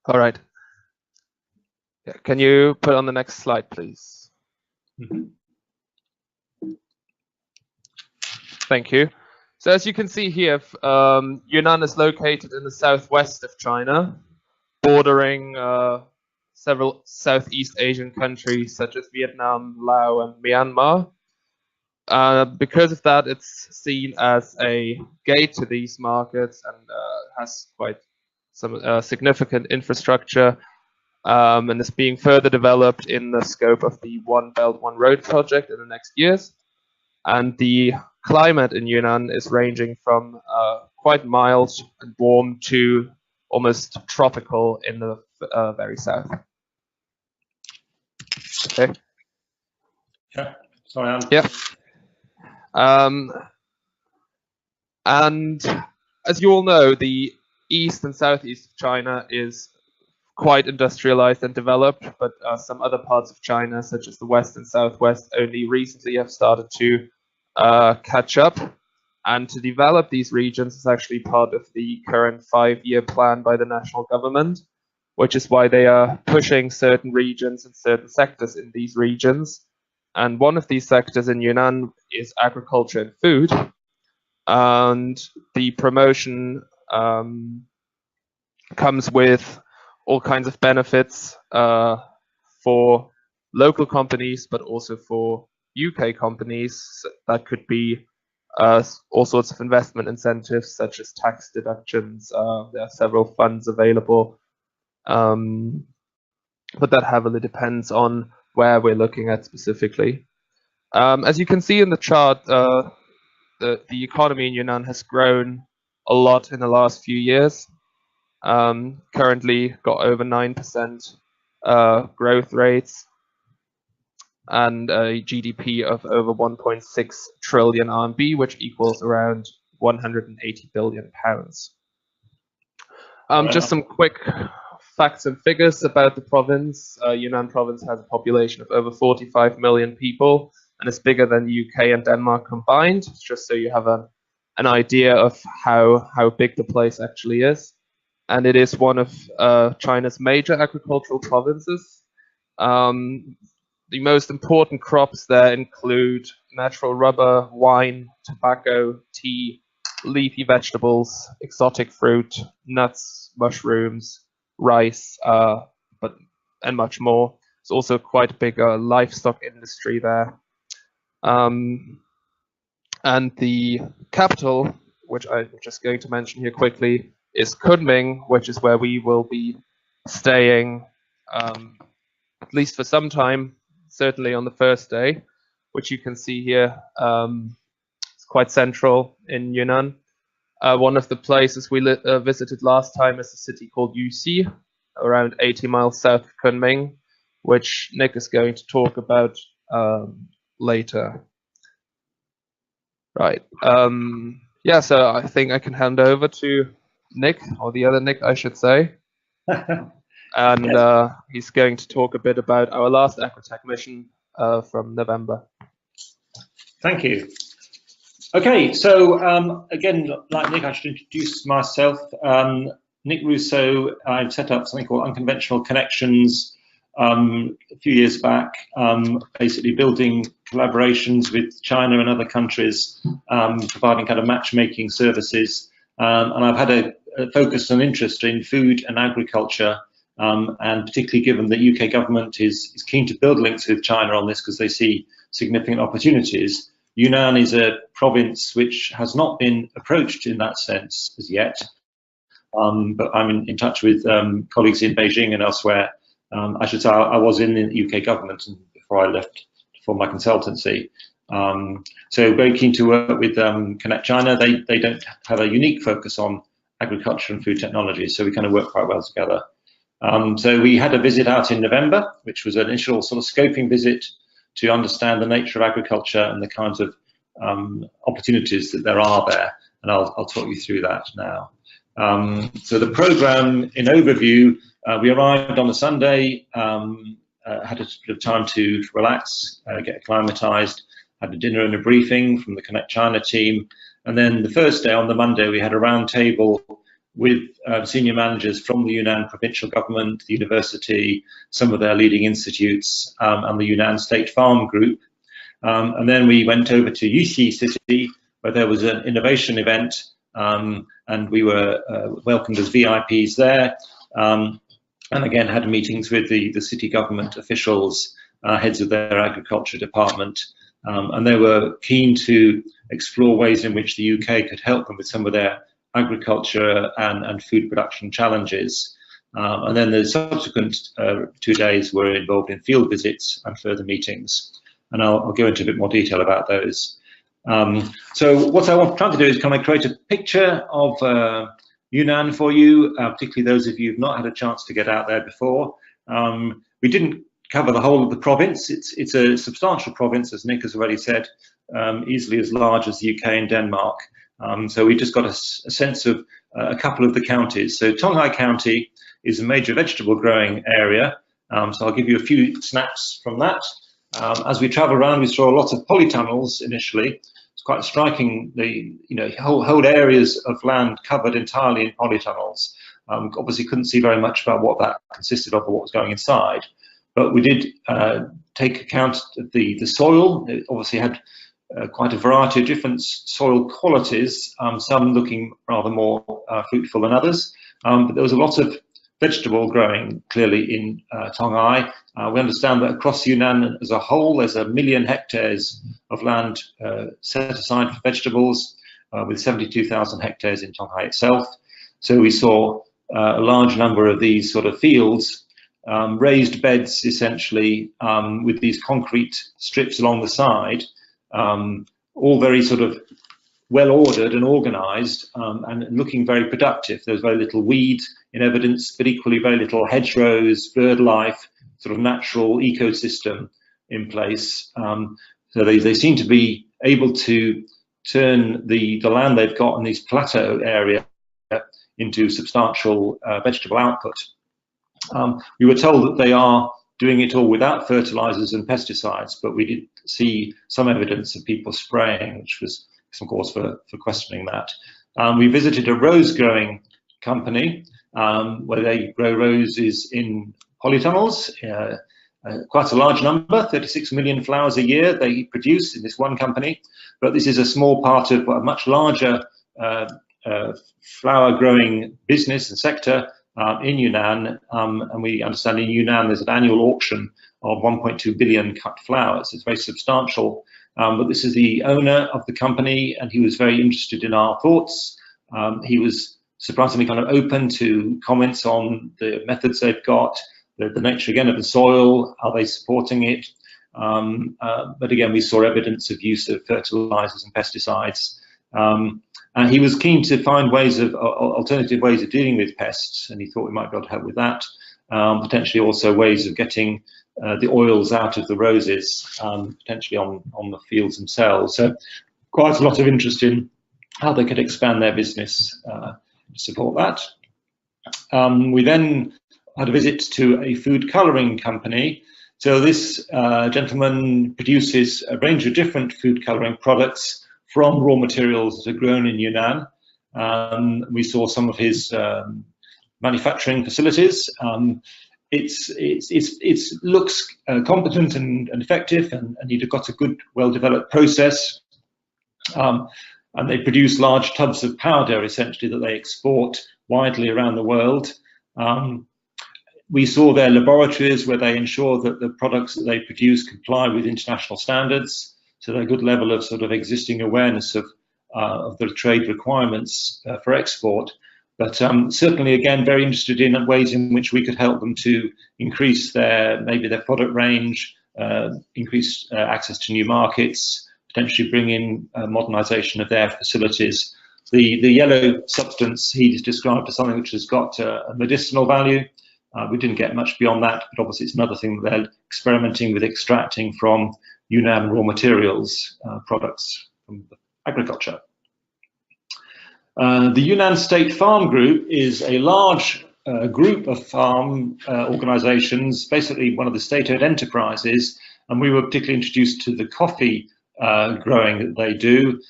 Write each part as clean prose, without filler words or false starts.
All right. Yeah. Can you put on the next slide, please? Thank you. So as you can see here, Yunnan is located in the southwest of China, bordering several Southeast Asian countries such as Vietnam, Laos, and Myanmar. Because of that, it's seen as a gate to these markets and has quite some significant infrastructure, and is being further developed in the scope of the One Belt, One Road project in the next years. And the climate in Yunnan is ranging from quite mild and warm to almost tropical in the very south. Okay. Yeah. Sorry. Yeah. And as you all know, the east and southeast of China is quite industrialized and developed, but some other parts of China, such as the west and southwest, only recently have started to catch up. And to develop these regions is actually part of the current 5-year plan by the national government, which is why they are pushing certain regions and certain sectors in these regions. And one of these sectors in Yunnan is agriculture and food. And the promotion comes with all kinds of benefits for local companies, but also for UK companies. That could be all sorts of investment incentives, such as tax deductions. There are several funds available, but that heavily depends on where we're looking at specifically. As you can see in the chart, the economy in Yunnan has grown a lot in the last few years. Currently got over 9% growth rates and a GDP of over 1.6 trillion RMB, which equals around 180 billion pounds. Just some quick facts and figures about the province. Yunnan province has a population of over 45 million people and is bigger than the UK and Denmark combined, just so you have an idea of how big the place actually is. And it is one of China's major agricultural provinces. The most important crops there include natural rubber, wine, tobacco, tea, leafy vegetables, exotic fruit, nuts, mushrooms, rice, and much more. There's also quite a big livestock industry there. And the capital, which I'm just going to mention here quickly, is Kunming, which is where we will be staying, at least for some time, certainly on the first day, which you can see here. It's quite central in Yunnan. One of the places we visited last time is a city called Yuxi, around 80 miles south of Kunming, which Nick is going to talk about later. Right. Yeah, so I think I can hand over to Nick, or the other Nick, I should say. And he's going to talk a bit about our last Agrotech mission from November. Thank you. Okay, so again, like Nick, I should introduce myself. Nick Rousseau. I've set up something called Unconventional Connections a few years back, basically building collaborations with China and other countries, providing kind of matchmaking services. And I've had a focus and interest in food and agriculture, and particularly given the UK government is keen to build links with China on this because they see significant opportunities. Yunnan is a province which has not been approached in that sense as yet, but I'm in touch with colleagues in Beijing and elsewhere. I should say I was in the UK government before I left for my consultancy. So very keen to work with ConnectChina. They don't have a unique focus on agriculture and food technology, so we kind of work quite well together. So we had a visit out in November, which was an initial sort of scoping visit to understand the nature of agriculture and the kinds of opportunities that there are there, and I'll talk you through that now. So the program in overview, we arrived on a Sunday, had a bit of time to relax, get acclimatized, had a dinner and a briefing from the ConnectChina team, and then the first day, on the Monday, we had a round table with senior managers from the Yunnan provincial government, the university, some of their leading institutes, and the Yunnan State Farm Group. And then we went over to Yuxi City, where there was an innovation event, and we were welcomed as VIPs there. And again, had meetings with the city government officials, heads of their agriculture department, and they were keen to explore ways in which the UK could help them with some of their agriculture and food production challenges. And then the subsequent 2 days were involved in field visits and further meetings, and I'll go into a bit more detail about those. So what I'm trying to do is kind of create a picture of Yunnan for you, particularly those of you who've not had a chance to get out there before. We didn't cover the whole of the province. It's a substantial province, as Nick has already said, easily as large as the UK and Denmark. So we just got a sense of a couple of the counties. So Tonghai County is a major vegetable growing area. So I'll give you a few snaps from that. As we travel around, we saw a lot of polytunnels initially. It's quite striking, whole areas of land covered entirely in polytunnels. Obviously couldn't see very much about what that consisted of or what was going inside, but we did take account of the soil. It obviously had quite a variety of different soil qualities, some looking rather more fruitful than others, but there was a lot of vegetable growing clearly in Tonghai. We understand that across Yunnan as a whole, there's 1 million hectares of land set aside for vegetables, with 72,000 hectares in Tonghai itself. So we saw a large number of these sort of fields, raised beds essentially, with these concrete strips along the side, all very sort of well ordered and organized, and looking very productive. There's very little weed in evidence, but equally very little hedgerows, bird life, sort of natural ecosystem in place. So they seem to be able to turn the land they've got in this plateau area into substantial vegetable output. We were told that they are doing it all without fertilizers and pesticides, but we did see some evidence of people spraying, which was some cause for questioning that. We visited a rose growing company where they grow roses in polytunnels, quite a large number, 36 million flowers a year they produce in this one company, but this is a small part of a much larger flower growing business and sector in Yunnan, and we understand in Yunnan there's an annual auction of 1.2 billion cut flowers. It's very substantial, but this is the owner of the company, and he was very interested in our thoughts. He was surprisingly kind of open to comments on the methods they've got, the nature again of the soil, are they supporting it? But again, we saw evidence of use of fertilizers and pesticides. And he was keen to find ways of alternative ways of dealing with pests, and he thought we might be able to help with that. Potentially also ways of getting the oils out of the roses, potentially on the fields themselves. So quite a lot of interest in how they could expand their business to support that. We then had a visit to a food colouring company. So this gentleman produces a range of different food colouring products from raw materials that are grown in Yunnan. We saw some of his manufacturing facilities. It looks competent and effective, and he'd got a good, well-developed process. And they produce large tubs of powder, essentially, that they export widely around the world. We saw their laboratories where they ensure that the products that they produce comply with international standards. So they're a good level of sort of existing awareness of the trade requirements for export. But certainly, again, very interested in ways in which we could help them to increase maybe their product range, increase access to new markets, potentially bring in modernization of their facilities. The yellow substance he described as something which has got a medicinal value. We didn't get much beyond that, but obviously it's another thing that they're experimenting with extracting from Yunnan raw materials, products from agriculture. The Yunnan State Farm Group is a large group of farm organizations, basically one of the state-owned enterprises, and we were particularly introduced to the coffee growing that they do.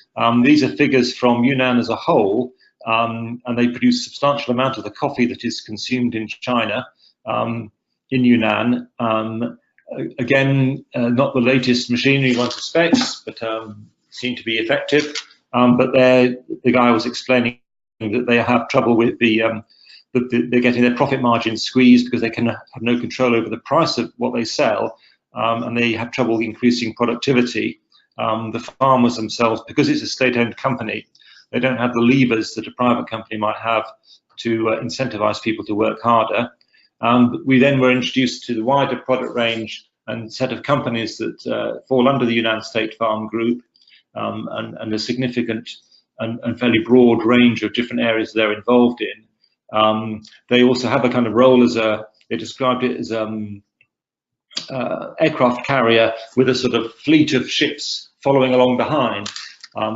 These are figures from Yunnan as a whole, and they produce a substantial amount of the coffee that is consumed in China, in Yunnan. Again, not the latest machinery one suspects, but seem to be effective. But the guy was explaining that they have trouble with they're getting their profit margins squeezed because they can have no control over the price of what they sell, and they have trouble increasing productivity. The farmers themselves, because it's a state-owned company, they don't have the levers that a private company might have to incentivize people to work harder. We then were introduced to the wider product range and set of companies that fall under the Yunnan State Farm Group, and a significant and fairly broad range of different areas they're involved in. They also have a kind of role as they described it as aircraft carrier with a sort of fleet of ships following along behind.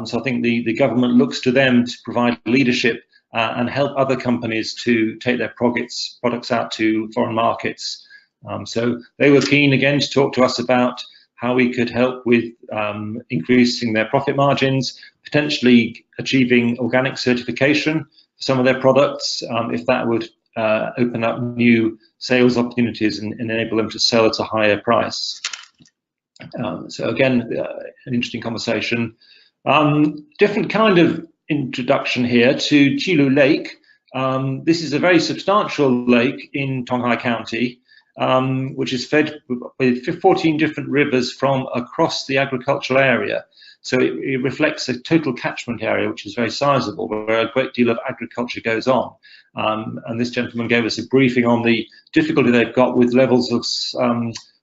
So I think the government looks to them to provide leadership and help other companies to take their products out to foreign markets. So they were keen again to talk to us about how we could help with increasing their profit margins, potentially achieving organic certification for some of their products, if that would open up new sales opportunities and enable them to sell at a higher price. So again, an interesting conversation. Different kind of introduction here to Qilu Lake. This is a very substantial lake in Tonghai County, which is fed with 14 different rivers from across the agricultural area. So it reflects a total catchment area, which is very sizable, where a great deal of agriculture goes on. And this gentleman gave us a briefing on the difficulty they've got with levels of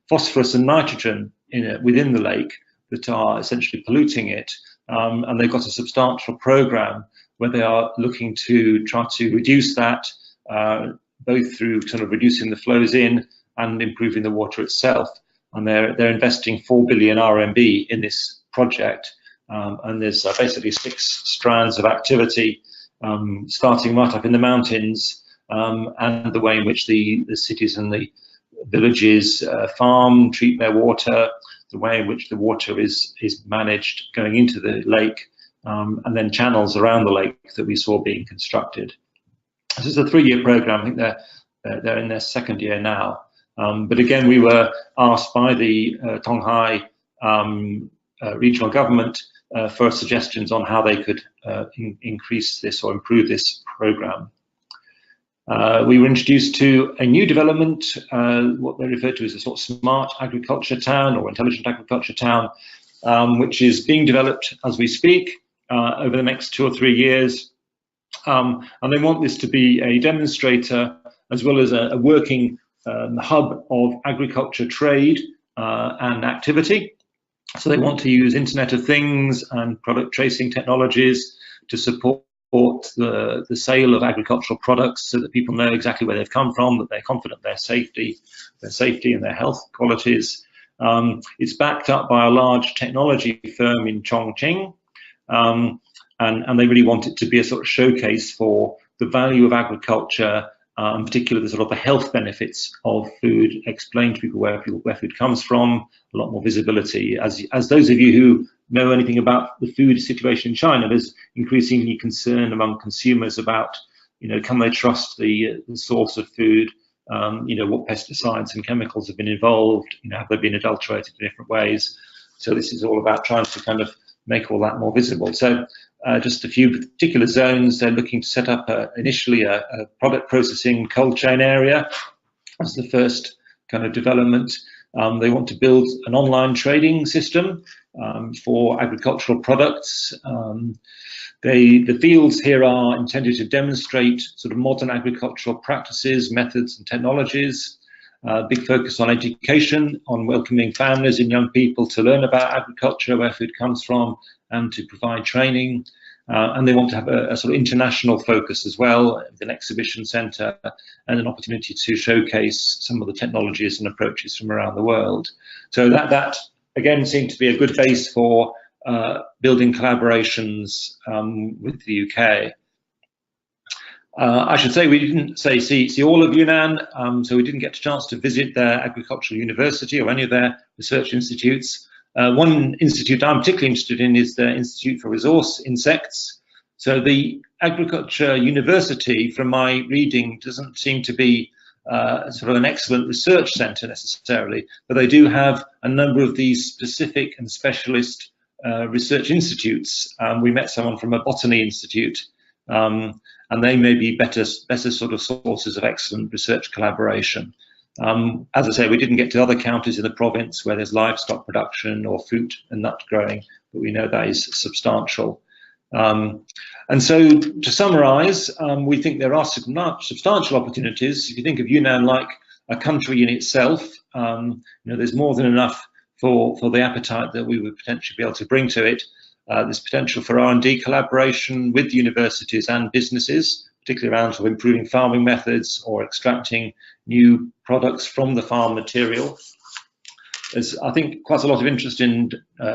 phosphorus and nitrogen within the lake that are essentially polluting it. And they've got a substantial program where they are looking to try to reduce that, both through sort of reducing the flows in and improving the water itself. And they're investing 4 billion RMB in this project. And there's basically 6 strands of activity, starting right up in the mountains, and the way in which the cities and the villages farm, treat their water, the way in which the water is managed going into the lake, and then channels around the lake that we saw being constructed. This is a 3-year program. I think they're in their 2nd year now. But again, we were asked by the Tonghai regional government for suggestions on how they could increase this or improve this program. We were introduced to a new development, what they refer to as a sort of smart agriculture town or intelligent agriculture town, which is being developed as we speak over the next 2 or 3 years. And they want this to be a demonstrator as well as a working hub of agriculture trade and activity. So they want to use Internet of Things and product tracing technologies to support the sale of agricultural products so that people know exactly where they've come from, that they're confident their safety and their health qualities. It's backed up by a large technology firm in Chongqing, and they really want it to be a sort of showcase for the value of agriculture, in particular the sort of the health benefits of food, explain to people where food comes from, a lot more visibility. As those of you who know anything about the food situation in China, there's increasingly concern among consumers about, can they trust the source of food? What pesticides and chemicals have been involved? Have they been adulterated in different ways? So this is all about trying to kind of make all that more visible. So just a few particular zones. They're looking to set up initially a product processing cold chain area as the first kind of development. They want to build an online trading system for agricultural products. The fields here are intended to demonstrate sort of modern agricultural practices, methods and technologies. Big focus on education, on welcoming families and young people to learn about agriculture, where food comes from, and to provide training. And they want to have a sort of international focus as well, an exhibition centre and an opportunity to showcase some of the technologies and approaches from around the world. So that again seemed to be a good base for building collaborations with the UK. I should say we didn't see all of Yunnan, so we didn't get a chance to visit their agricultural university or any of their research institutes. One institute I'm particularly interested in is the Institute for Resource Insects, So the agriculture university, from my reading, doesn't seem to be sort of an excellent research centre necessarily, but they do have a number of these specific and specialist research institutes. We met someone from a botany institute, and they may be better sort of sources of excellent research collaboration. As I say, we didn't get to other counties in the province where there's livestock production or fruit and nut growing, but we know that is substantial. And so, to summarise, we think there are substantial opportunities. If you think of Yunnan like a country in itself, there's more than enough for the appetite that we would potentially be able to bring to it. There's potential for R&D collaboration with universities and businesses, particularly around sort of improving farming methods or extracting new products from the farm material. There's, I think, quite a lot of interest in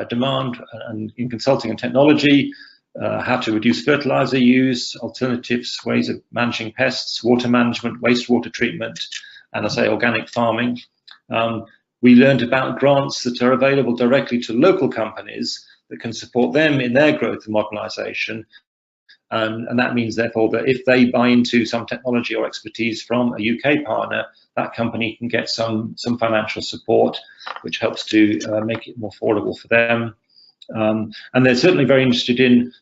demand and in consulting and technology, how to reduce fertilizer use, alternatives, ways of managing pests, water management, wastewater treatment, and I say organic farming. We learned about grants that are available directly to local companies that can support them in their growth and modernisation. And that means, therefore, that if they buy into some technology or expertise from a UK partner, that company can get some financial support, which helps to make it more affordable for them. And they're certainly very interested in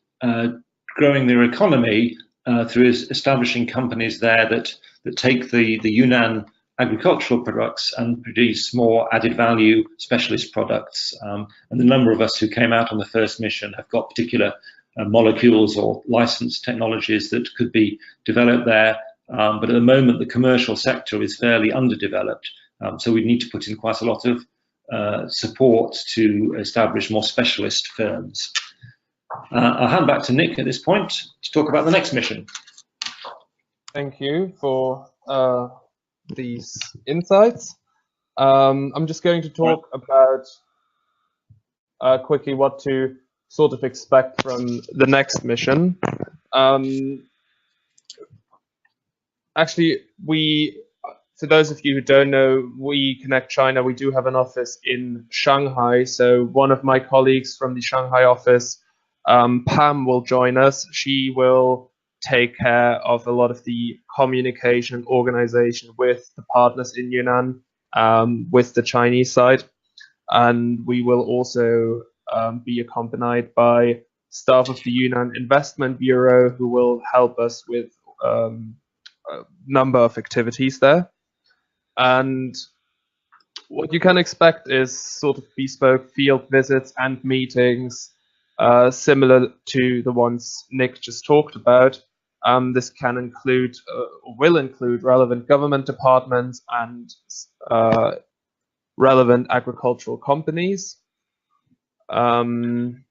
growing their economy through establishing companies there that take the Yunnan agricultural products and produce more added value specialist products. And the number of us who came out on the first mission have got particular molecules or licensed technologies that could be developed there. But at the moment, the commercial sector is fairly underdeveloped. So we need to put in quite a lot of support to establish more specialist firms. I'll hand back to Nick at this point to talk about the next mission. Thank you for these insights. I'm just going to talk about quickly what to sort of expect from the next mission. Actually, for those of you who don't know, we ConnectChina, we do have an office in Shanghai. So one of my colleagues from the Shanghai office, Pam, will join us. She will take care of a lot of the communication and organization with the partners in Yunnan, with the Chinese side. And we will also be accompanied by staff of the Yunnan Investment Bureau, who will help us with a number of activities there. And what you can expect is sort of bespoke field visits and meetings, similar to the ones Nick just talked about. This can include, or will include, relevant government departments and relevant agricultural companies. And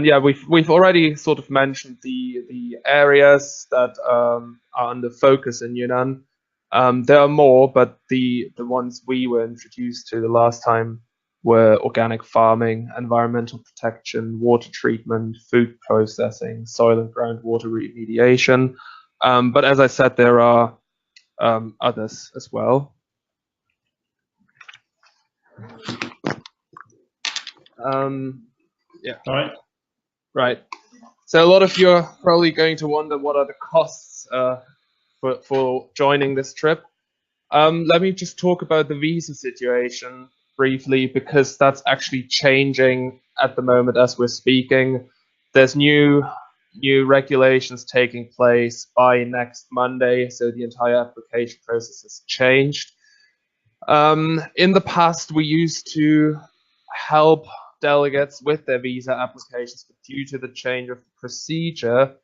yeah, we've already sort of mentioned the areas that are under focus in Yunnan. There are more, but the ones we were introduced to the last time were organic farming, environmental protection, water treatment, food processing, soil and groundwater remediation. But as I said, there are others as well. Yeah. All right. Right. So a lot of you are probably going to wonder, what are the costs for joining this trip? Let me just talk about the visa situation briefly, because that's actually changing at the moment as we're speaking. There's new regulations taking place by next Monday, so the entire application process has changed. In the past, we used to help delegates with their visa applications, but due to the change of procedure,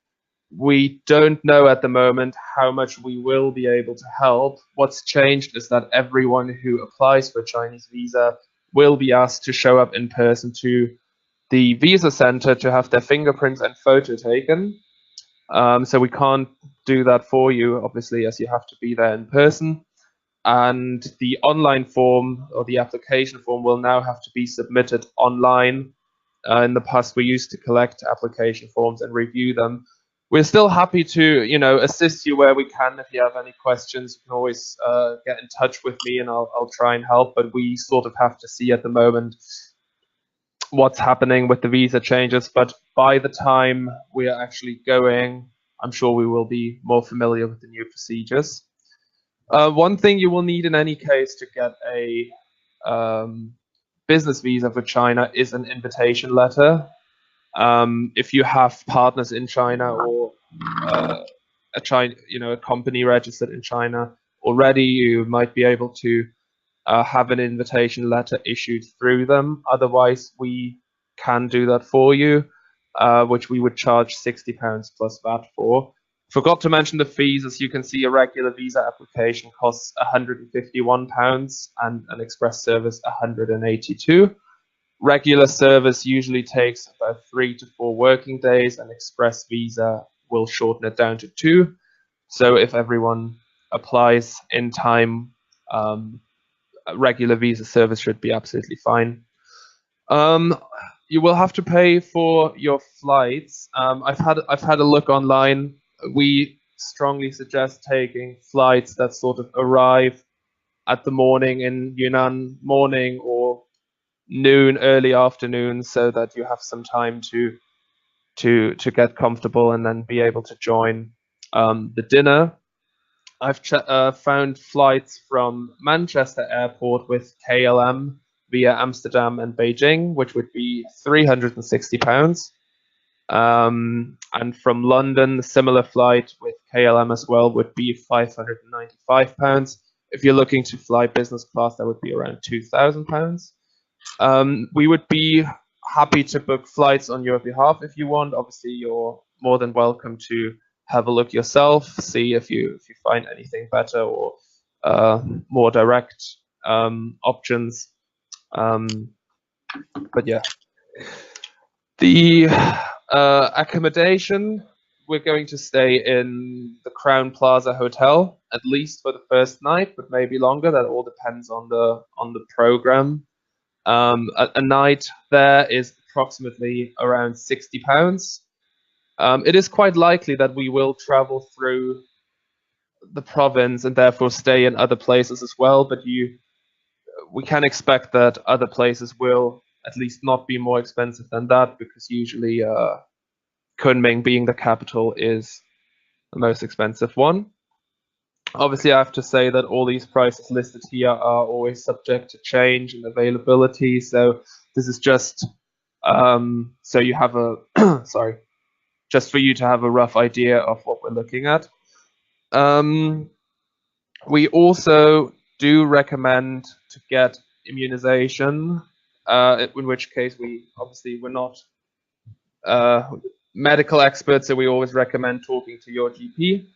we don't know at the moment how much we will be able to help. What's changed is that everyone who applies for a Chinese visa will be asked to show up in person to the visa center to have their fingerprints and photo taken. So we can't do that for you, obviously, as you have to be there in person. And the online form, or the application form, will now have to be submitted online. In the past, we used to collect application forms and review them. We're still happy to, assist you where we can. If you have any questions, you can always get in touch with me, and I'll try and help. But we sort of have to see at the moment what's happening with the visa changes, but by the time we are actually going, I'm sure we will be more familiar with the new procedures. One thing you will need in any case to get a business visa for China is an invitation letter. If you have partners in China or a company registered in China already, you might be able to have an invitation letter issued through them. Otherwise, we can do that for you, which we would charge £60 plus VAT for. Forgot to mention the fees. As you can see, a regular visa application costs £151 and an express service £182. Regular service usually takes about 3 to 4 working days, and express visa will shorten it down to 2. So if everyone applies in time, regular visa service should be absolutely fine. You will have to pay for your flights. I've had a look online. We strongly suggest taking flights that sort of arrive at the morning in Yunnan morning or noon, early afternoon, so that you have some time to get comfortable and then be able to join the dinner. I've found flights from Manchester Airport with KLM via Amsterdam and Beijing, which would be £360. And from London, a similar flight with KLM as well would be £595. If you're looking to fly business class, that would be around £2,000. We would be happy to book flights on your behalf if you want. Obviously, you're more than welcome to have a look yourself, see if you find anything better or more direct options. But yeah, the accommodation, we're going to stay in the Crown Plaza Hotel at least for the first night, but maybe longer. That all depends on the program. A night there is approximately around £60. It is quite likely that we will travel through the province and therefore stay in other places as well, but we can expect that other places will at least not be more expensive than that, because usually Kunming, being the capital, is the most expensive one. Obviously, I have to say that all these prices listed here are always subject to change and availability, so this is just so you have a sorry, just for you to have a rough idea of what we're looking at. We also do recommend to get immunization, in which case we're not medical experts, so we always recommend talking to your GP.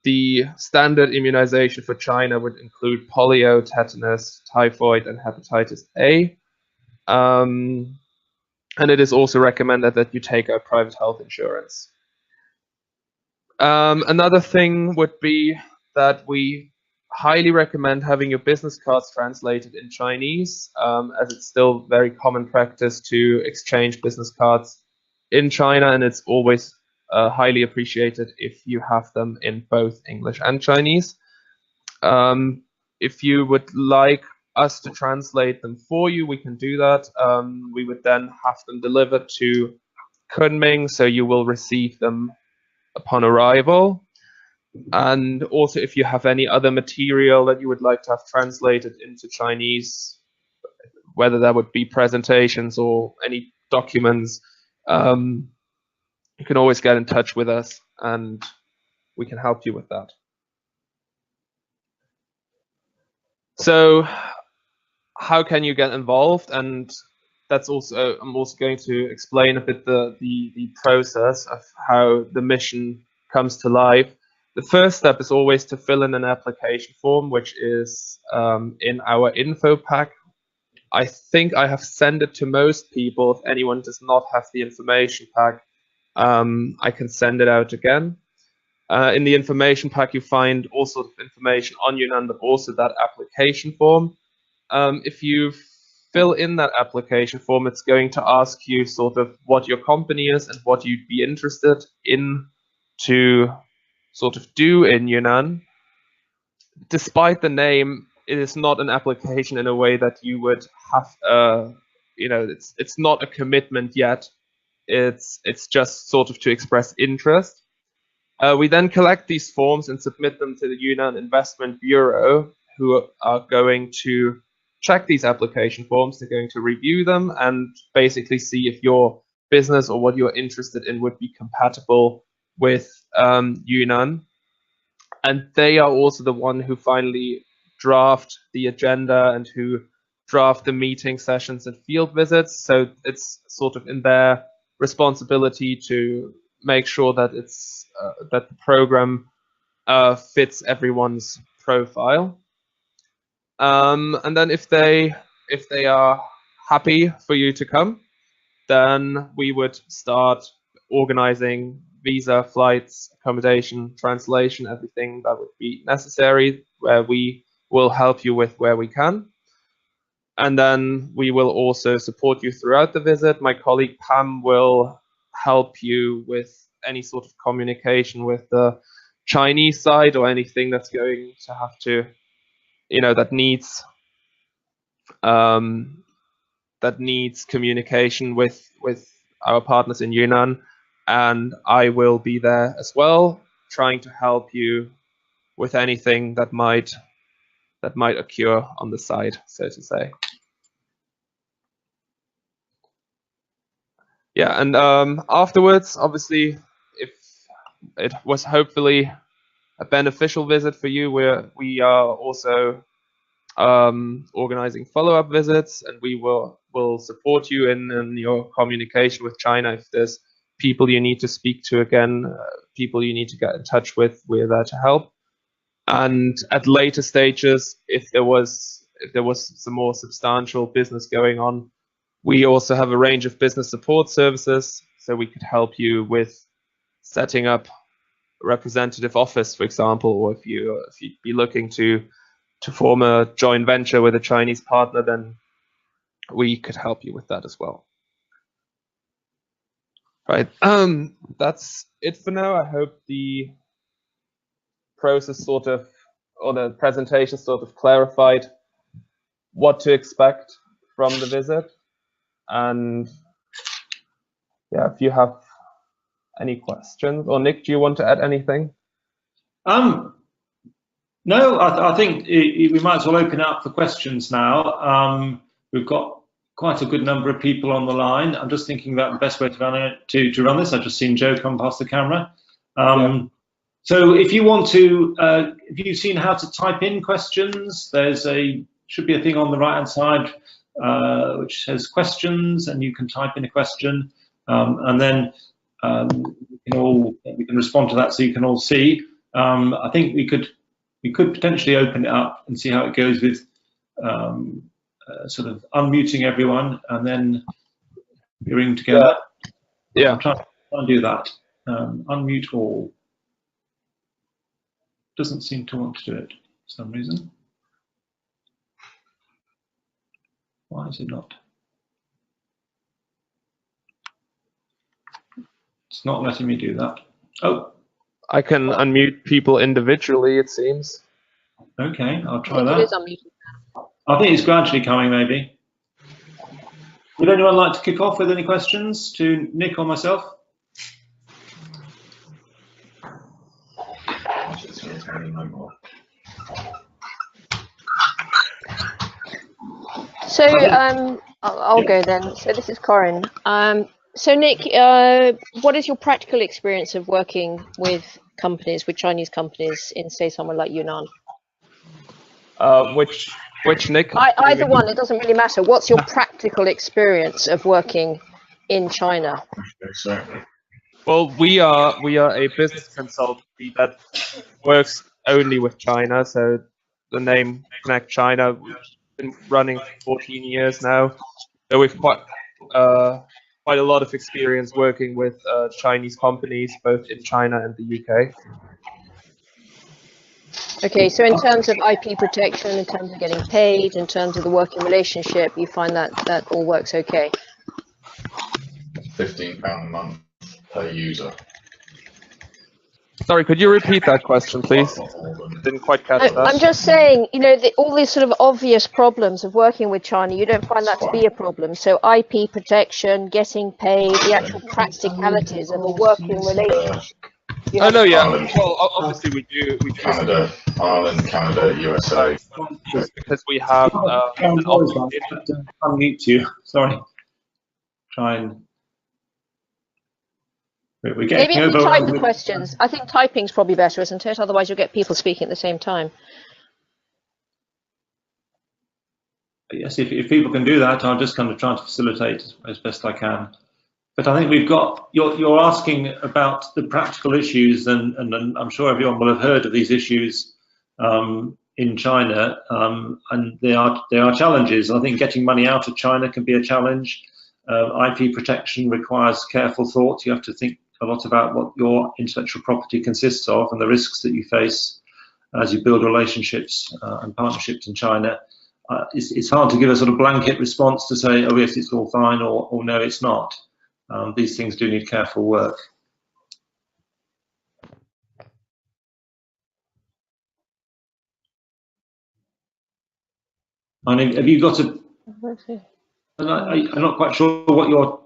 The standard immunization for China would include polio, tetanus, typhoid, and hepatitis A. And it is also recommended that you take out private health insurance. Another thing would be that we highly recommend having your business cards translated in Chinese, as it's still very common practice to exchange business cards in China, and it's always highly appreciated if you have them in both English and Chinese. If you would like us to translate them for you, we can do that. We would then have them delivered to Kunming, so you will receive them upon arrival. And also, if you have any other material that you would like to have translated into Chinese, whether that would be presentations or any documents, you can always get in touch with us and we can help you with that. So how can you get involved? And that's also, I'm also going to explain a bit the process of how the mission comes to life. The first step is always to fill in an application form, which is in our info pack. I think I have sent it to most people. If anyone does not have the information pack, I can send it out again. In the information pack, you find all sorts of information on Yunnan, but also that application form. If you fill in that application form, it's going to ask you sort of what your company is and what you'd be interested in to sort of do in Yunnan. Despite the name, it is not an application in a way that you would have it's not a commitment yet. It's just sort of to express interest. We then collect these forms and submit them to the Yunnan Investment Bureau, who are going to check these application forms. They're going to review them and basically see if your business or what you're interested in would be compatible with Yunnan. And they are also the one who finally draft the agenda and who draft the meeting sessions and field visits. So it's sort of in their responsibility to make sure that that the program fits everyone's profile. And then if they are happy for you to come, then we would start organizing visa, flights, accommodation, translation, everything that would be necessary, where we will help you with where we can. And then we will also support you throughout the visit. My colleague Pam will help you with any sort of communication with the Chinese side or anything that's going to have to, that needs communication with our partners in Yunnan. And I will be there as well, trying to help you with anything that might occur on the side, so to say. Yeah, and afterwards, obviously, if it was hopefully a beneficial visit for you, we are also organizing follow-up visits, and we will support you in your communication with China. If there's people you need to speak to again, people you need to get in touch with, we're there to help. And at later stages, if there was some more substantial business going on, we also have a range of business support services, so we could help you with setting up a representative office, for example, or if you'd be looking to form a joint venture with a Chinese partner, then we could help you with that as well. Right, that's it for now. I hope the process or the presentation sort of clarified what to expect from the visit. And yeah, if you have any questions, or Nick, do you want to add anything? No, I think we might as well open up for questions now. We've got quite a good number of people on the line. I'm just thinking about the best way to run this. I've just seen Joe come past the camera. Yeah. So if you want to, if you've seen how to type in questions, should be a thing on the right-hand side which says questions, and you can type in a question, and then we can respond to that so you can all see. I think we could potentially open it up and see how it goes with sort of unmuting everyone and then hearing together. Yeah. I'm trying to do that. Unmute all. Doesn't seem to want to do it for some reason. Why is it not? It's not letting me do that. Oh. I can unmute people individually, it seems. Okay, I'll try that. It is unmuted. I think it's gradually coming, maybe. Would anyone like to kick off with any questions to Nick or myself? So I'll go then. So this is Corin. So Nick, what is your practical experience of working with Chinese companies in, say, somewhere like Yunnan? Which Nick? Either one, it doesn't really matter. What's your practical experience of working in China? Well, we are a business consultancy that works only with China. So the name ConnectChina, we've been running for 14 years now. So we've quite a lot of experience working with Chinese companies, both in China and the UK. Okay, so in terms of IP protection, in terms of getting paid, in terms of the working relationship, you find that all works okay? £15 a month per user. Sorry, could you repeat that question, please? Didn't quite catch that. I'm just saying, you know, all these sort of obvious problems of working with China, you don't find that to be a problem. So IP protection, getting paid, the actual practicalities of a working relationship. Oh no, yeah. Well, obviously we do. We Canada, Ireland, Canada, USA. because we have an obligation. Unmute you. Sorry. Try and. We're getting Maybe if over. you type the questions. I think typing's probably better, isn't it? Otherwise, you'll get people speaking at the same time. Yes, if people can do that, I'll just kind of try to facilitate as best I can. But I think we've got, you're asking about the practical issues, and I'm sure everyone will have heard of these issues in China, and there are challenges. I think getting money out of China can be a challenge. IP protection requires careful thought. You have to think a lot about what your intellectual property consists of and the risks that you face as you build relationships and partnerships in China. It's hard to give a sort of blanket response to say, oh yes, it's all fine, or no, it's not. These things do need careful work. I mean, have you got a? I'm not quite sure what you're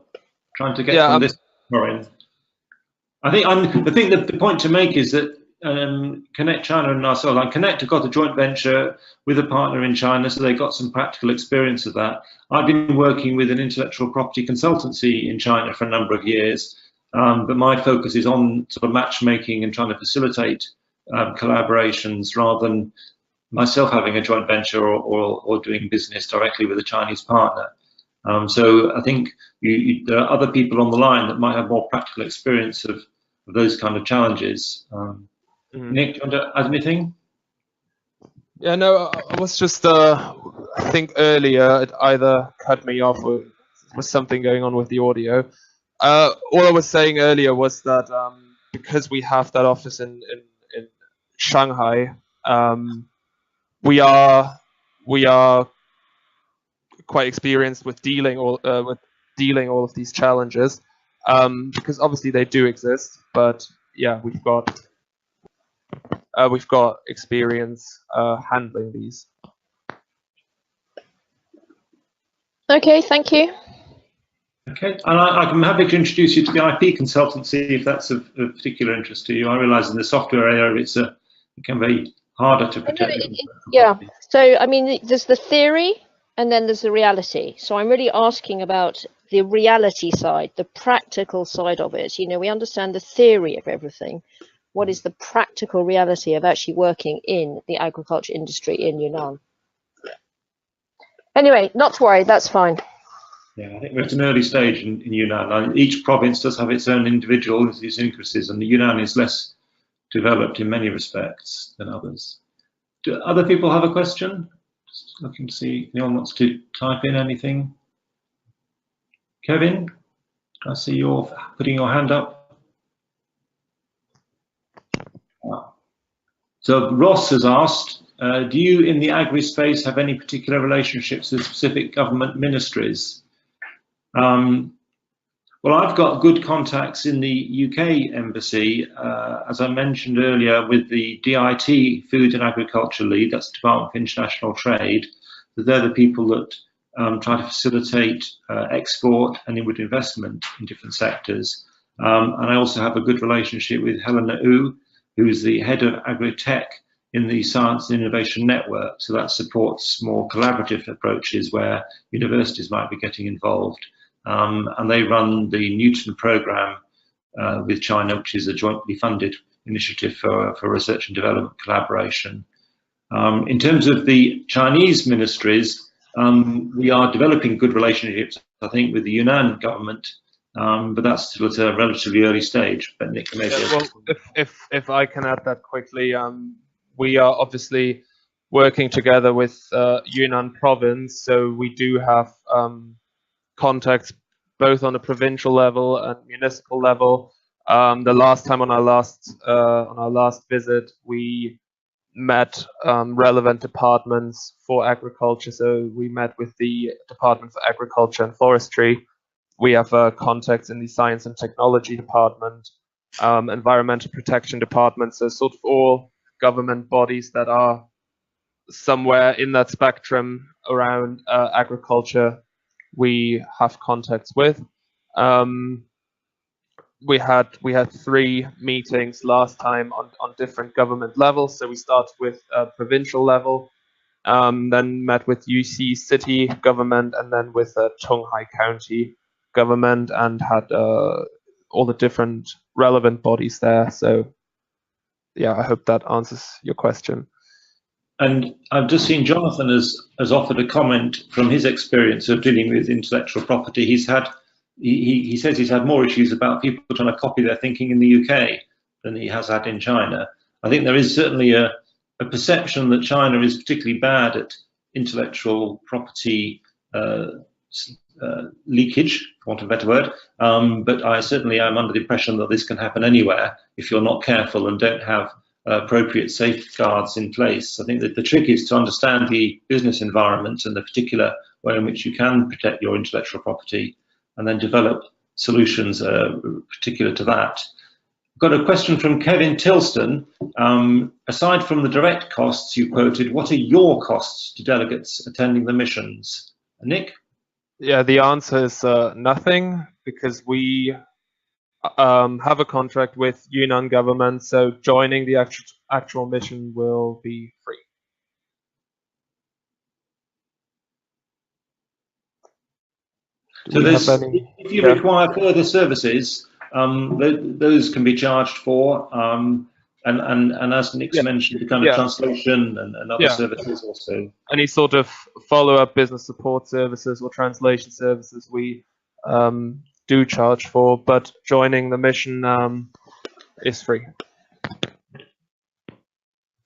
trying to get from this, Maureen. I think the point to make is that ConnectChina and ourselves, like Connect have got a joint venture with a partner in China, so they got some practical experience of that. I've been working with an intellectual property consultancy in China for a number of years, but my focus is on sort of matchmaking and trying to facilitate collaborations rather than myself having a joint venture or doing business directly with a Chinese partner. So I think there are other people on the line that might have more practical experience of those kind of challenges. Nick, do you want to add anything? Yeah, no, I was just, I think earlier it either cut me off or was something going on with the audio. All I was saying earlier was that because we have that office in Shanghai, we are quite experienced with dealing all of these challenges, because obviously they do exist, but yeah, we've got experience handling these. Okay, thank you. Okay, and I'm happy to introduce you to the IP consultancy if that's of particular interest to you. I realise in the software area it can be harder to protect. Yeah, so I mean, there's the theory and then there's the reality. So I'm really asking about the reality side, the practical side of it. You know, we understand the theory of everything. What is the practical reality of actually working in the agriculture industry in Yunnan? Anyway, not to worry, that's fine. Yeah, I think we're at an early stage in Yunnan. Each province does have its own individual idiosyncrasies, and the Yunnan is less developed in many respects than others. Do other people have a question? Just looking to see if anyone wants to type in anything. Kevin, I see you're putting your hand up. So Ross has asked, do you in the agri space have any particular relationships with specific government ministries? Well, I've got good contacts in the UK embassy, as I mentioned earlier, with the DIT Food and Agriculture Lead, that's the Department for International Trade. So they're the people that try to facilitate export and inward investment in different sectors. And I also have a good relationship with Helena Wu, who's the head of agri-tech in the Science and Innovation Network. So that supports more collaborative approaches where universities might be getting involved. And they run the Newton program with China, which is a jointly funded initiative for research and development collaboration. In terms of the Chinese ministries, we are developing good relationships, I think, with the Yunnan government, but that's still at a relatively early stage. But Nick, maybe. Yeah, well, if I can add that quickly, we are obviously working together with Yunnan province, so we do have contacts both on a provincial level and municipal level. The last time on our last visit, we met relevant departments for agriculture. So we met with the Department for Agriculture and Forestry. We have contacts in the Science and Technology department. environmental protection departments, so sort of all government bodies that are somewhere in that spectrum around agriculture, we have contacts with. We had 3 meetings last time on different government levels. So we started with provincial level, then met with UC city government, and then with Tonghai County government, and had all the different relevant bodies there. So yeah, I hope that answers your question. And I've just seen Jonathan has offered a comment from his experience of dealing with intellectual property. He says he's had more issues about people trying to copy their thinking in the UK than he has had in China. I think there is certainly a perception that China is particularly bad at intellectual property leakage, for want of a better word. But I certainly am under the impression that this can happen anywhere if you're not careful and don't have appropriate safeguards in place. I think that the trick is to understand the business environment and the particular way in which you can protect your intellectual property, and then develop solutions particular to that. I've got a question from Kevin Tilston. Aside from the direct costs you quoted, what are your costs to delegates attending the missions? Nick? Yeah, the answer is nothing, because we have a contract with Yunnan government, so joining the actual mission will be free. So if you require further services, those can be charged for, and as Nick's mentioned, the kind of translation and other services also. Any sort of follow-up business support services or translation services we do charge for, but joining the mission is free.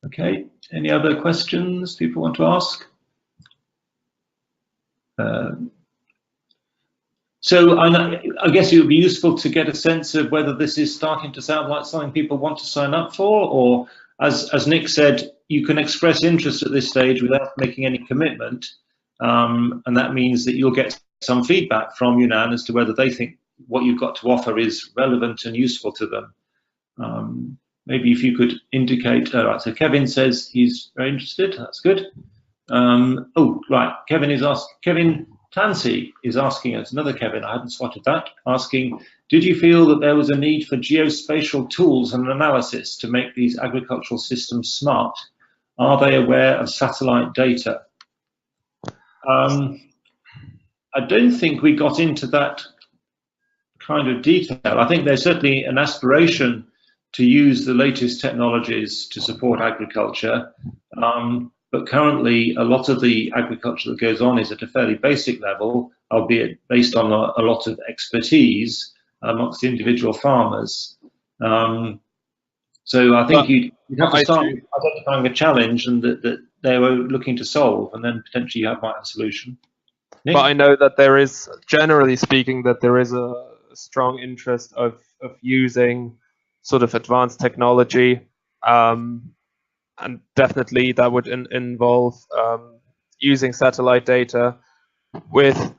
Okay, any other questions people want to ask? So I guess it would be useful to get a sense of whether this is starting to sound like something people want to sign up for, or as Nick said, you can express interest at this stage without making any commitment, and that means that you'll get some feedback from Yunnan as to whether they think what you've got to offer is relevant and useful to them. Maybe if you could indicate. Right, so Kevin says he's very interested. That's good. Oh, right. Kevin Tansey is asking us, another Kevin, I hadn't spotted that, asking, did you feel that there was a need for geospatial tools and analysis to make these agricultural systems smart? Are they aware of satellite data? I don't think we got into that kind of detail. I think there's certainly an aspiration to use the latest technologies to support agriculture. But currently, a lot of the agriculture that goes on is at a fairly basic level, albeit based on a lot of expertise amongst individual farmers. So I think you'd have to start identifying a challenge and that they were looking to solve, and then potentially you might have a solution. Nick? But I know that there is, generally speaking, that there is a strong interest of using sort of advanced technology. And definitely that would involve using satellite data with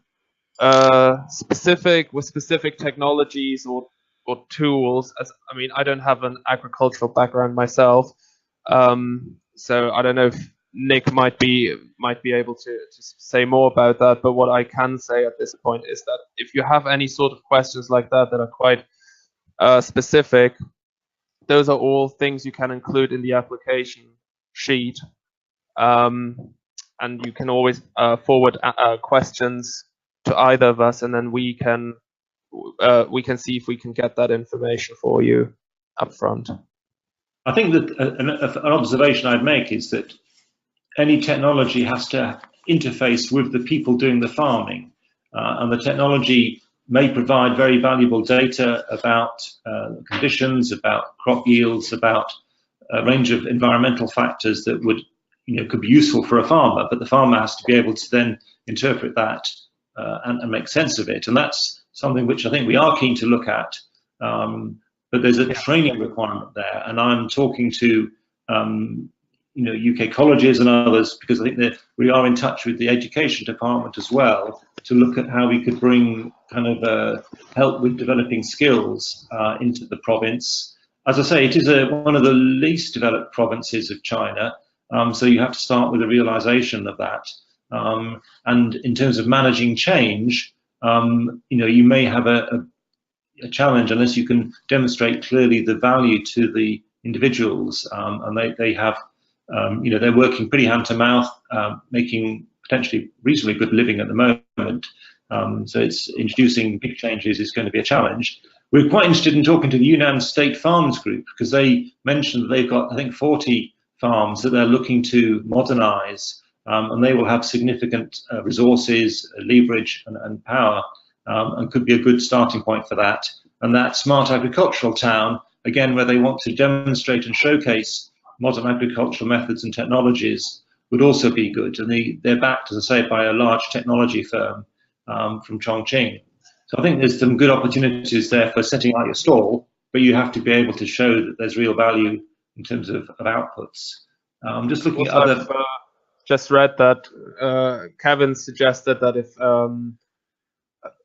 specific technologies or tools. I mean, I don't have an agricultural background myself, so I don't know if Nick might be able to say more about that. But what I can say at this point is that if you have any sort of questions like that that are quite specific, those are all things you can include in the application sheet, and you can always forward questions to either of us, and then we can see if we can get that information for you up front. I think that an observation I'd make is that any technology has to interface with the people doing the farming, and the technology may provide very valuable data about conditions, about crop yields, about a range of environmental factors that would, could be useful for a farmer, but the farmer has to be able to then interpret that and make sense of it. And that's something which I think we are keen to look at, but there's a training requirement there. And I'm talking to UK colleges and others, because I think that we are in touch with the education department as well, to look at how we could bring kind of help with developing skills into the province. As I say, it is one of the least developed provinces of China, so you have to start with a realization of that. And in terms of managing change, you may have a challenge unless you can demonstrate clearly the value to the individuals, and they have, they're working pretty hand to mouth, making potentially reasonably good living at the moment. So it's introducing big changes is going to be a challenge. We're quite interested in talking to the Yunnan State Farms Group, because they mentioned that they've got, I think, 40 farms that they're looking to modernize, and they will have significant resources, leverage, and power, and could be a good starting point for that. And that smart agricultural town, again, where they want to demonstrate and showcase modern agricultural methods and technologies, would also be good. And they're backed, as I say, by a large technology firm from Chongqing. So I think there's some good opportunities there for setting out your stall, but you have to be able to show that there's real value in terms of outputs. Just looking at other... I've just read that Kevin suggested that if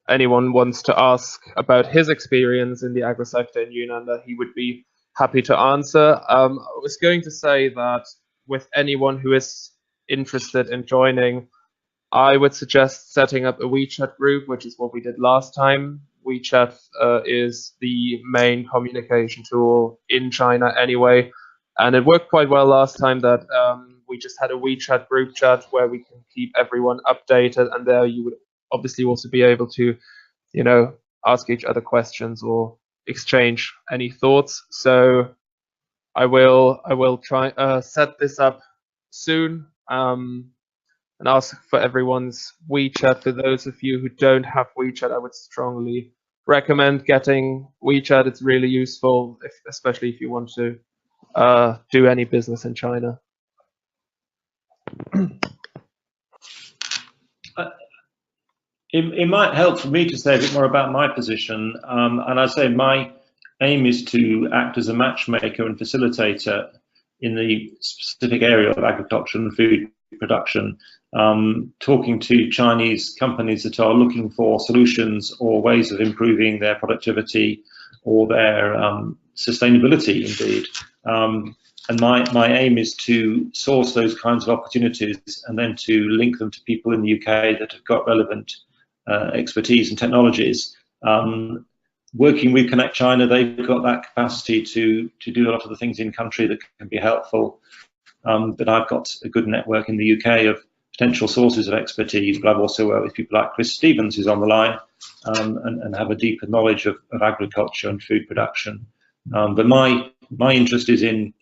anyone wants to ask about his experience in the agri sector in Yunnan, that he would be happy to answer. I was going to say that with anyone who is interested in joining, I would suggest setting up a WeChat group, which is what we did last time. WeChat is the main communication tool in China anyway, and it worked quite well last time that we just had a WeChat group chat where we can keep everyone updated, and there you would obviously also be able to, ask each other questions or exchange any thoughts. So I will try set this up soon, and ask for everyone's WeChat. For those of you who don't have WeChat, I would strongly recommend getting WeChat. It's really useful, especially if you want to do any business in China. It might help for me to say a bit more about my position, and I say my aim is to act as a matchmaker and facilitator in the specific area of agriculture and food production, talking to Chinese companies that are looking for solutions or ways of improving their productivity or their sustainability, indeed. And my aim is to source those kinds of opportunities and then to link them to people in the UK that have got relevant expertise and technologies. Working with ConnectChina, they've got that capacity to do a lot of the things in country that can be helpful. But I've got a good network in the UK of potential sources of expertise, but I've also worked with people like Chris Stevens, who's on the line, and have a deeper knowledge of agriculture and food production. But my interest is in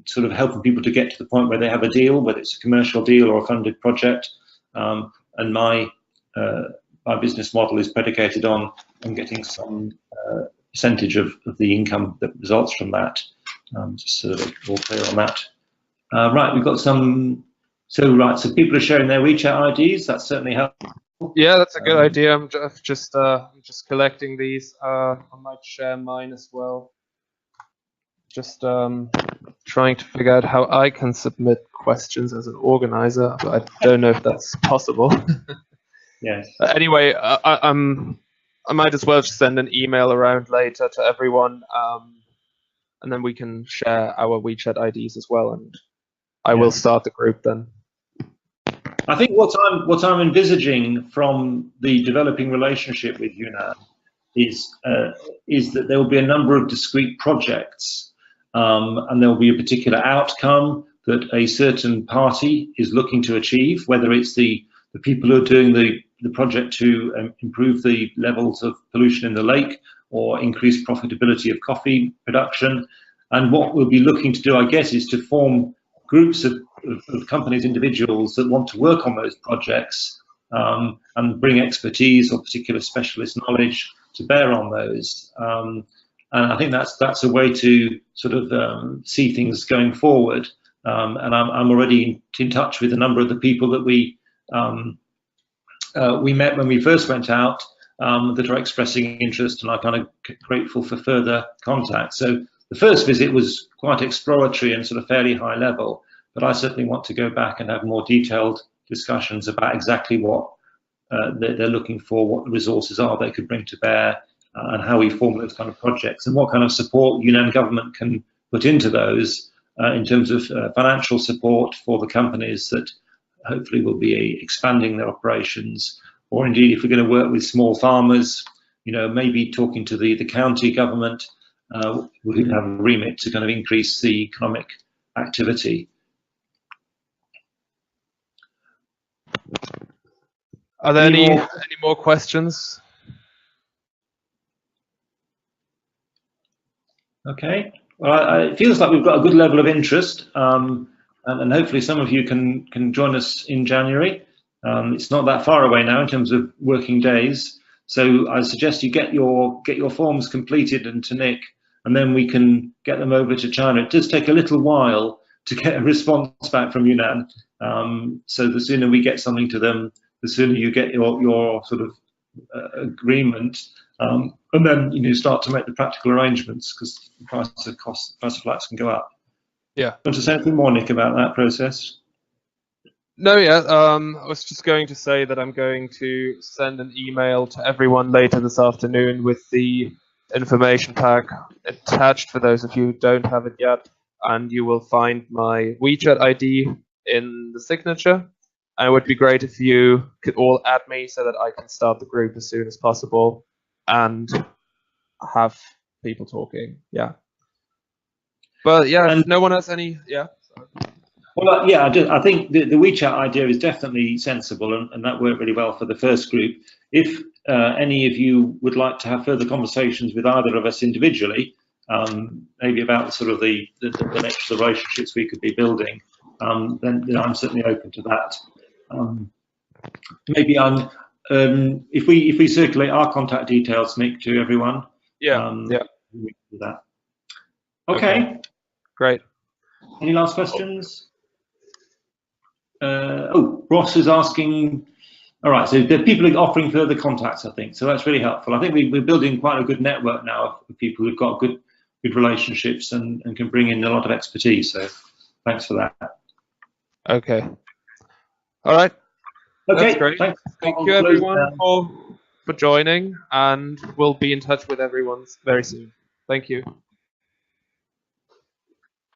sort of helping people to get to the point where they have a deal, whether it's a commercial deal or a funded project. And my business model is predicated on getting some percentage of the income that results from that. Just so that we're all clear on that. Right, we've got some. So people are sharing their WeChat IDs. That's certainly helpful. Yeah, that's a good idea. I'm just collecting these. I might share mine as well. Just trying to figure out how I can submit questions as an organizer, but I don't know if that's possible. Yes. Anyway, I might as well just send an email around later to everyone, and then we can share our WeChat IDs as well, and I will start the group then. I think what I'm envisaging from the developing relationship with Yunnan is that there will be a number of discrete projects, and there will be a particular outcome that a certain party is looking to achieve, whether it's the people who are doing the project to improve the levels of pollution in the lake or increase profitability of coffee production. And what we'll be looking to do, I guess, is to form groups of companies, individuals that want to work on those projects and bring expertise or particular specialist knowledge to bear on those. And I think that's a way to sort of see things going forward. And I'm already in touch with a number of the people that we met when we first went out that are expressing interest, and I'm kind of grateful for further contact. So the first visit was quite exploratory and sort of fairly high level, but I certainly want to go back and have more detailed discussions about exactly what they're looking for, what the resources are they could bring to bear, and how we form those kind of projects, and what kind of support Yunnan government can put into those in terms of financial support for the companies that hopefully will be expanding their operations, or indeed if we're going to work with small farmers, maybe talking to the county government who have a remit to kind of increase the economic activity. Are there any more questions? Okay. Well, it feels like we've got a good level of interest, and hopefully some of you can join us in January. It's not that far away now in terms of working days, so I suggest you get your forms completed and to Nick, and then we can get them over to China. It does take a little while to get a response back from Yunnan, so the sooner we get something to them, the sooner you get your sort of agreement, and then start to make the practical arrangements, because the price of flights can go up. Yeah. Want to say anything more, Nick, about that process? No, yeah. I was just going to say that I'm going to send an email to everyone later this afternoon with the information pack attached for those of you who don't have it yet, and you will find my WeChat ID in the signature. And it would be great if you could all add me so that I can start the group as soon as possible and have people talking. Yeah. But yeah, and no one has any. Yeah. Well, yeah, I think the WeChat idea is definitely sensible, and that worked really well for the first group. If any of you would like to have further conversations with either of us individually, maybe about sort of the next relationships we could be building, then I'm certainly open to that. Maybe if we circulate our contact details, Nick, to everyone. Yeah. Yeah. We can do that. Okay. Great. Any last questions? Ross is asking. All right, so the people are offering further contacts, I think, so that's really helpful. I think we're building quite a good network now of people who've got good relationships and can bring in a lot of expertise. So thanks for that. Okay. All right. Okay. That's great. Thanks. Thank you, everyone, for joining, and we'll be in touch with everyone very soon. Thank you.